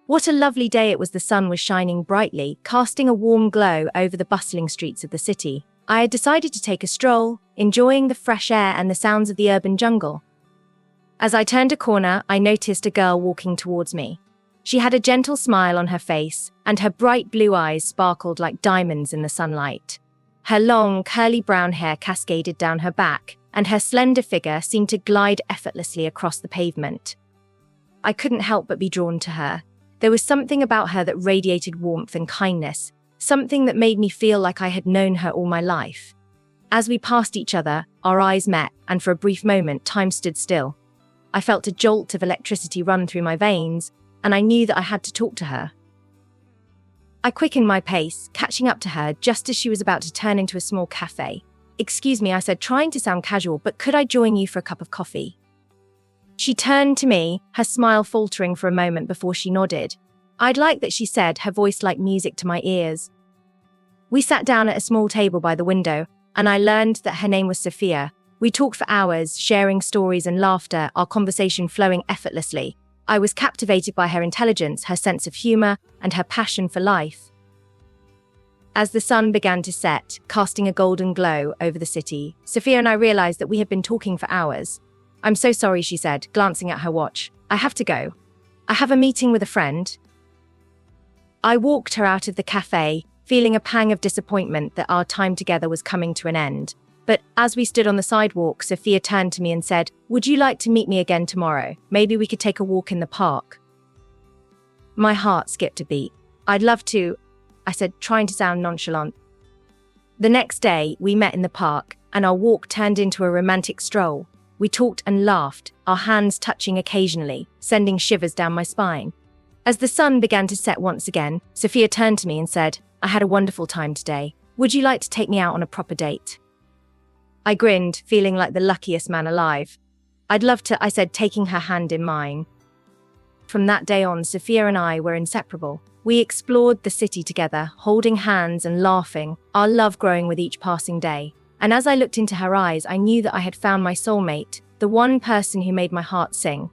What a lovely day it was. The sun was shining brightly, casting a warm glow over the bustling streets of the city. I had decided to take a stroll, enjoying the fresh air and the sounds of the urban jungle. As I turned a corner, I noticed a girl walking towards me. She had a gentle smile on her face, and her bright blue eyes sparkled like diamonds in the sunlight. Her long, curly brown hair cascaded down her back, and her slender figure seemed to glide effortlessly across the pavement. I couldn't help but be drawn to her. There was something about her that radiated warmth and kindness, something that made me feel like I had known her all my life. As we passed each other, our eyes met, and for a brief moment, time stood still. I felt a jolt of electricity run through my veins, and I knew that I had to talk to her. I quickened my pace, catching up to her just as she was about to turn into a small cafe. "Excuse me," I said, trying to sound casual, "but could I join you for a cup of coffee?" She turned to me, her smile faltering for a moment before she nodded. "I'd like that," she said, her voice like music to my ears. We sat down at a small table by the window, and I learned that her name was Sophia. We talked for hours, sharing stories and laughter, our conversation flowing effortlessly. I was captivated by her intelligence, her sense of humor, and her passion for life. As the sun began to set, casting a golden glow over the city, Sophia and I realized that we had been talking for hours. "I'm so sorry," she said, glancing at her watch. "I have to go. I have a meeting with a friend." I walked her out of the cafe, feeling a pang of disappointment that our time together was coming to an end. But as we stood on the sidewalk, Sophia turned to me and said, "Would you like to meet me again tomorrow? Maybe we could take a walk in the park." My heart skipped a beat. "I'd love to," I said, trying to sound nonchalant. The next day, we met in the park, and our walk turned into a romantic stroll. We talked and laughed, our hands touching occasionally, sending shivers down my spine. As the sun began to set once again, Sophia turned to me and said, "I had a wonderful time today. Would you like to take me out on a proper date?" I grinned, feeling like the luckiest man alive. "I'd love to," I said, taking her hand in mine. From that day on, Sophia and I were inseparable. We explored the city together, holding hands and laughing, our love growing with each passing day. And as I looked into her eyes, I knew that I had found my soulmate, the one person who made my heart sing.